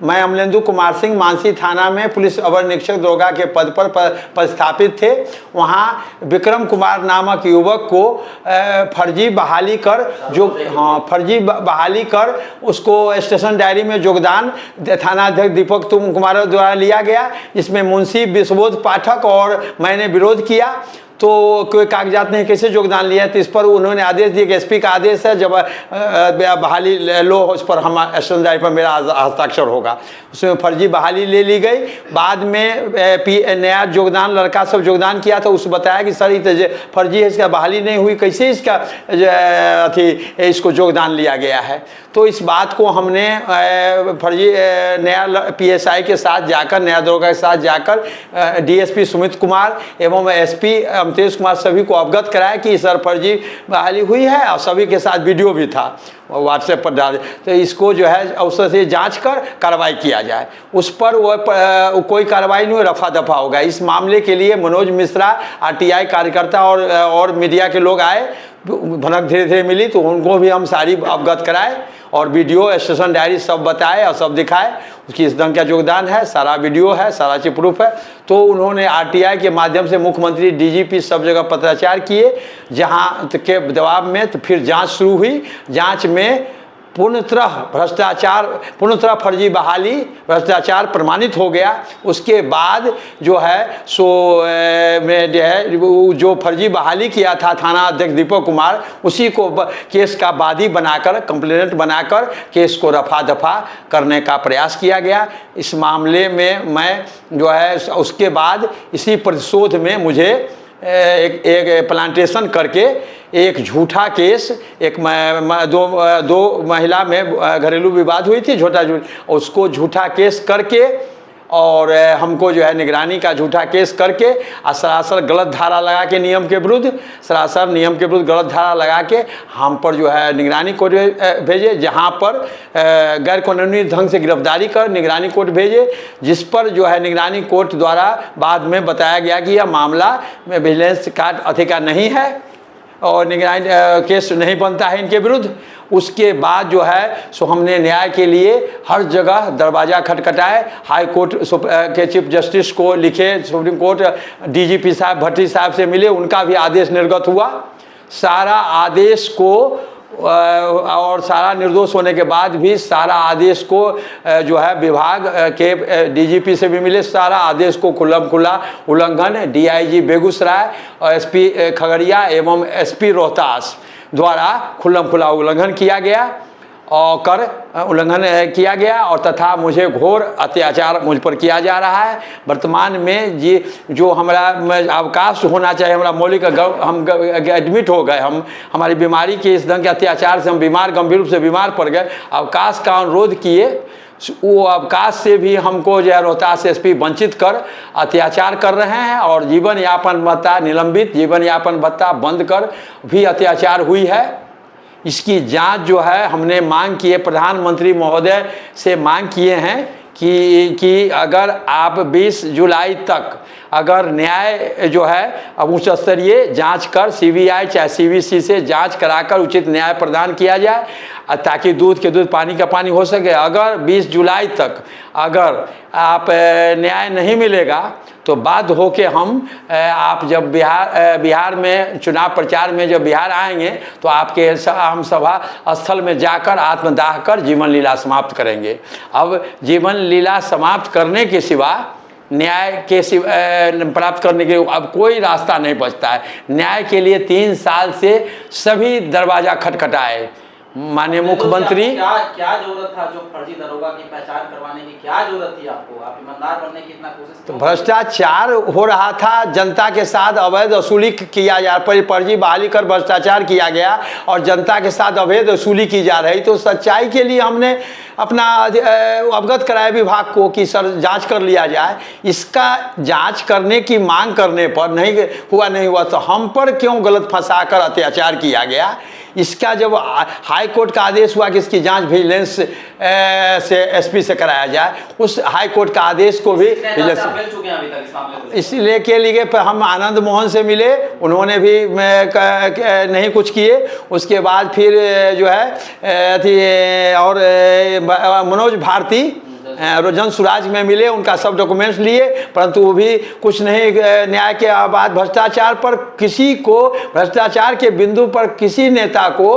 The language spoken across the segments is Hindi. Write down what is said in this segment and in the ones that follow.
मैं अमलेंदु कुमार सिंह मानसी थाना में पुलिस अवर निरीक्षक दरोगा के पद पर पदस्थापित थे। वहाँ विक्रम कुमार नामक युवक को फर्जी बहाली कर फर्जी बहाली कर उसको स्टेशन डायरी में योगदान थानाध्यक्ष दीपक कुमार द्वारा लिया गया, जिसमें मुंशी विश्वबोध पाठक और मैंने विरोध किया। तो कोई कागजात नहीं, कैसे योगदान लिया, तो इस पर उन्होंने आदेश दिया कि एसपी का आदेश है, जब बहाली लो उस पर हम स्टेशन डायरी पर मेरा हस्ताक्षर होगा। उसमें फर्जी बहाली ले ली गई। बाद में नया योगदान लड़का सब योगदान किया था, उस बताया कि सर ये फर्जी है, इसका बहाली नहीं हुई, कैसे इसका इसको योगदान लिया गया है। तो इस बात को हमने फर्जी नया पीएसआई के साथ जाकर, नया दरोगा के साथ जाकर डीएसपी सुमित कुमार एवं एसपी अमतेश कुमार सभी को अवगत कराया कि सर फर्जी बहाली हुई है, और सभी के साथ वीडियो भी था व्हाट्सएप पर डाल। तो इसको जो है अवसर से जांच कर कार्रवाई किया जाए। उस पर वो कोई कार्रवाई नहीं, रफा दफा होगा। इस मामले के लिए मनोज मिश्रा आरटीआई कार्यकर्ता और मीडिया के लोग आए, भनक धीरे धीरे मिली तो उनको भी हम सारी अवगत कराए और वीडियो स्टेशन डायरी सब बताए और सब दिखाए उसकी इस ढंग का योगदान है, सारा वीडियो है, सारा चीज प्रूफ है। तो उन्होंने आरटीआई के माध्यम से मुख्यमंत्री डीजीपी सब जगह पत्राचार किए, जहां के जवाब में तो फिर जांच शुरू हुई। जांच में पूर्णतः भ्रष्टाचार, पूर्णतः फर्जी बहाली भ्रष्टाचार प्रमाणित हो गया। उसके बाद जो है सो में जो है जो फर्जी बहाली किया था थाना अध्यक्ष दीपक कुमार, उसी को केस का वादी बनाकर, कंप्लेनेंट बनाकर केस को रफा दफा करने का प्रयास किया गया। इस मामले में मैं जो है उसके बाद इसी प्रतिशोध में मुझे एक प्लांटेशन करके एक झूठा केस, दो महिला में घरेलू विवाद हुई थी, उसको झूठा केस करके और हमको जो है निगरानी का झूठा केस करके और सरासर गलत धारा लगा के नियम के विरुद्ध, सरासर नियम के विरुद्ध गलत धारा लगा के हम पर जो है निगरानी कोर्ट भेजे, जहां पर गैर कानूनी ढंग से गिरफ्तारी कर निगरानी कोर्ट भेजे, जिस पर जो है निगरानी कोर्ट द्वारा बाद में बताया गया कि यह मामला में विजिलेंस का अधिकार नहीं है और निगरानी केस नहीं बनता है इनके विरुद्ध। उसके बाद जो है सो हमने न्याय के लिए हर जगह दरवाज़ा खटखटाए, हाई कोर्ट के चीफ जस्टिस को लिखे, सुप्रीम कोर्ट डीजीपी साहब भट्टी साहब से मिले, उनका भी आदेश निर्गत हुआ। सारा आदेश को और सारा निर्दोष होने के बाद भी सारा आदेश को जो है विभाग के डीजीपी से भी मिले, सारा आदेश को खुल्ला उल्लंघन डीआईजी बेगूसराय और एसपी खगड़िया एवं एसपी रोहतास द्वारा खुल्ला उल्लंघन किया गया और तथा मुझे घोर अत्याचार मुझ पर किया जा रहा है। वर्तमान में ये जो हमारा अवकाश होना चाहिए, हमारा मौलिक हम एडमिट हो गए, हमारी बीमारी के इस ढंग के अत्याचार से हम गंभीर रूप से बीमार पड़ गए, अवकाश का अनुरोध किए, वो अवकाश से भी हमको जो है रोहतास एसपी वंचित कर अत्याचार कर रहे हैं और जीवन यापन भत्ता निलंबित, जीवन यापन भत्ता बंद कर भी अत्याचार हुई है। इसकी जांच जो है हमने मांग की है, प्रधानमंत्री महोदय से मांग किए हैं कि अगर आप 20 जुलाई तक अगर न्याय जो है उच्च स्तरीय जांच कर सीबीआई चाहे सीवीसी से जांच कराकर उचित न्याय प्रदान किया जाए ताकि दूध के दूध पानी का पानी हो सके। अगर 20 जुलाई तक अगर आप न्याय नहीं मिलेगा तो बाध्य होके हम आप जब बिहार में चुनाव प्रचार में जब बिहार आएंगे तो आपके हम सभा स्थल में जाकर आत्मदाह कर जीवन लीला समाप्त करेंगे। अब जीवन लीला समाप्त करने के सिवा न्याय के प्राप्त करने के अब कोई रास्ता नहीं बचता है। न्याय के लिए 3 साल से सभी दरवाजा खटखटाए, माननीय मुख्यमंत्री क्या जरूरत था जो फर्जी दरोगा की पहचान करवाने की क्या जरूरत थी आपको? आप ईमानदार बनने की इतना कोशिश तो भ्रष्टाचार हो रहा था, जनता के साथ अवैध वसूली किया जा रहा, फर्जी बहाली कर भ्रष्टाचार किया गया और जनता के साथ अवैध वसूली की जा रही। तो सच्चाई के लिए हमने अपना अवगत कराया विभाग को कि सर जांच कर लिया जाए। इसका जांच करने की मांग करने पर नहीं हुआ तो हम पर क्यों गलत फंसाकर अत्याचार किया गया? इसका जब हाई कोर्ट का आदेश हुआ कि इसकी जांच विजिलेंस से एसपी से कराया जाए, उस हाई कोर्ट का आदेश को भी इसलिए के लिए हम आनंद मोहन से मिले, उन्होंने भी नहीं कुछ किए। उसके बाद फिर जो है और मनोज भारती रोजन सुराज में मिले, उनका सब डॉक्यूमेंट्स लिए, परंतु वो भी कुछ नहीं। न्याय के बाद भ्रष्टाचार पर किसी को, भ्रष्टाचार के बिंदु पर किसी नेता को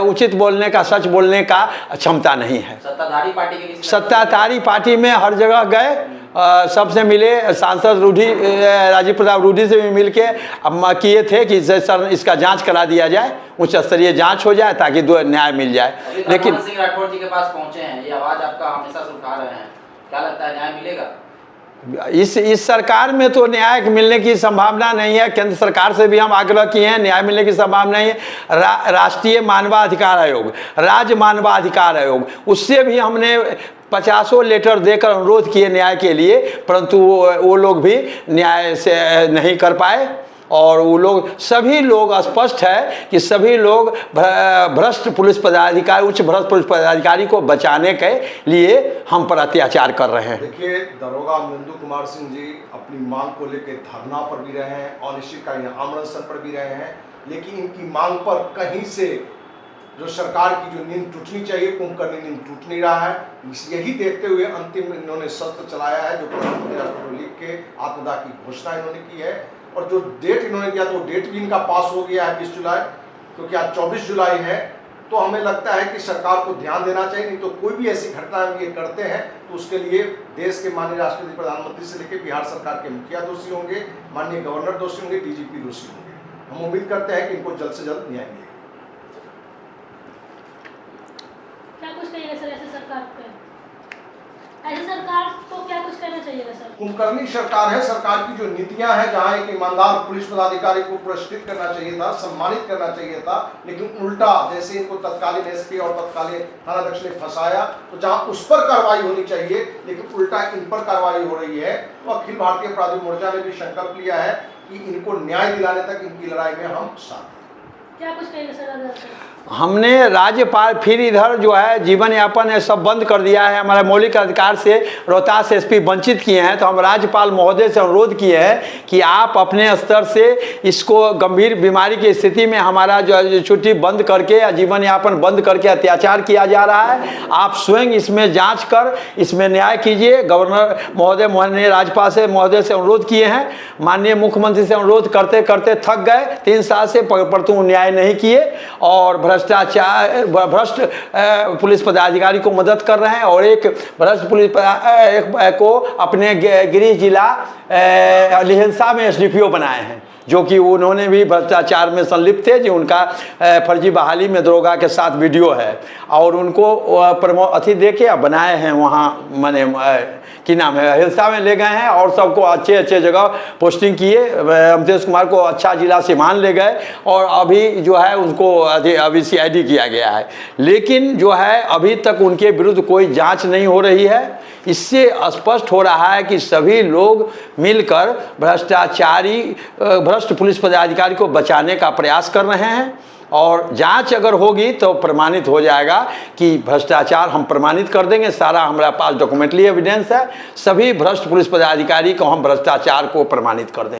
उचित बोलने का, सच बोलने का क्षमता नहीं है। सत्ताधारी पार्टी के सत्ताधारी पार्टी में हर जगह गए, सबसे मिले, सांसद राजीव प्रताप रूडी से भी मिल के किए थे कि सर इसका जांच करा दिया जाए, उच्च स्तरीय जांच हो जाए ताकि न्याय मिल जाए। लेकिन सिंह राठौर जी के पास पहुंचे हैं, ये आवाज आपका हमेशा से उठा रहे हैं, क्या लगता है न्याय मिलेगा? इस सरकार में तो न्याय मिलने की संभावना नहीं है। केंद्र सरकार से भी हम आग्रह किए हैं, न्याय मिलने की संभावना नहीं है। राष्ट्रीय मानवाधिकार आयोग, राज्य मानवाधिकार आयोग, उससे भी हमने 50 लेटर देकर अनुरोध किए न्याय के लिए, परंतु वो लोग भी न्याय से नहीं कर पाए। और वो लोग, सभी लोग, स्पष्ट है कि सभी लोग भ्रष्ट पुलिस पदाधिकारी, उच्च भ्रष्ट पुलिस पदाधिकारी को बचाने के लिए हम पर अत्याचार कर रहे हैं। देखिए, दरोगा अमरेंदु कुमार सिंह जी अपनी मांग को लेकर धरना पर भी रहे हैं, अनिश्चितकालीन अनशन पर भी रहे हैं, लेकिन इनकी मांग पर कहीं से जो सरकार की जो नींद टूटनी चाहिए, कुंभकर्णी नींद टूट नहीं रहा है। यही देखते हुए अंतिम इन्होंने शस्त्र चलाया है, जो प्रधानमंत्री राष्ट्र को लिख के आत्मदाह की घोषणा इन्होंने की है। और जो डेट इन्होंने दिया, तो डेट भी इनका पास हो गया है 20 जुलाई, क्योंकि आज 24 जुलाई है। तो हमें लगता है कि सरकार को ध्यान देना चाहिए, नहीं तो कोई भी ऐसी घटना ये करते हैं तो उसके लिए देश के माननीय राष्ट्रपति प्रधानमंत्री से लेकर बिहार सरकार के मुखिया दोषी होंगे, माननीय गवर्नर दोषी होंगे, डीजीपी दोषी होंगे। हम उम्मीद करते हैं कि इनको जल्द से जल्द न्याय मिलेगा। क्या कुछ कहिएगा सर ऐसे सरकार पे? ऐसे सरकार को क्या कुछ कहना चाहिए सर? कुंभकर्णी सरकार है। सरकार की जो नीतियां हैं, जहां एक ईमानदार पुलिस पदाधिकारी को पुरस्कृत करना चाहिए था, सम्मानित करना चाहिए था, लेकिन उल्टा, जैसे इनको तत्कालीन एसपी और तत्कालीन थानाध्यक्ष ने फंसाया, तो जहां उस पर कार्रवाई होनी चाहिए, लेकिन उल्टा इन पर कार्रवाई हो रही है। तो अखिल भारतीय अपराधी मोर्चा ने भी संकल्प लिया है कि इनको न्याय दिलाने तक इनकी लड़ाई में हम साथ। क्या कुछ कहेंगे सर? हमने राज्यपाल, फिर इधर जो है जीवन यापन है सब बंद कर दिया है, हमारा मौलिक अधिकार से रोहतास एसपी वंचित किए हैं। तो हम राज्यपाल महोदय से अनुरोध किए हैं कि आप अपने स्तर से इसको, गंभीर बीमारी की स्थिति में हमारा जो छुट्टी बंद करके या जीवन यापन बंद करके अत्याचार किया जा रहा है, आप स्वयं इसमें जाँच कर इसमें न्याय कीजिए। गवर्नर महोदय, माननीय राज्यपाल से महोदय से अनुरोध किए हैं, माननीय मुख्यमंत्री से अनुरोध करते करते थक गए, 3 साल से परंतु न्याय नहीं किए और भ्रष्टाचार, भ्रष्ट पुलिस पदाधिकारी को मदद कर रहे हैं। और एक भ्रष्ट पुलिस को अपने गृह जिला लिहिंसा में एसडीपीओ बनाए हैं, जो कि उन्होंने भी भ्रष्टाचार में संलिप्त थे, जो उनका फर्जी बहाली में दरोगा के साथ वीडियो है, और उनको अति देके बनाए हैं वहाँ, माने कि नाम है, हिलसा में ले गए हैं और सबको अच्छे अच्छे जगह पोस्टिंग किए। अमतेश कुमार को अच्छा जिला सिवान ले गए और अभी जो है उनको अभी सीआईडी किया गया है, लेकिन जो है अभी तक उनके विरुद्ध कोई जांच नहीं हो रही है। इससे स्पष्ट हो रहा है कि सभी लोग मिलकर भ्रष्टाचारी, भ्रष्ट पुलिस पदाधिकारी को बचाने का प्रयास कर रहे हैं। और जांच अगर होगी तो प्रमाणित हो जाएगा कि भ्रष्टाचार हम प्रमाणित कर देंगे। सारा हमारे पास डॉक्यूमेंटरी एविडेंस है, सभी भ्रष्ट पुलिस पदाधिकारी को हम भ्रष्टाचार को प्रमाणित कर देंगे।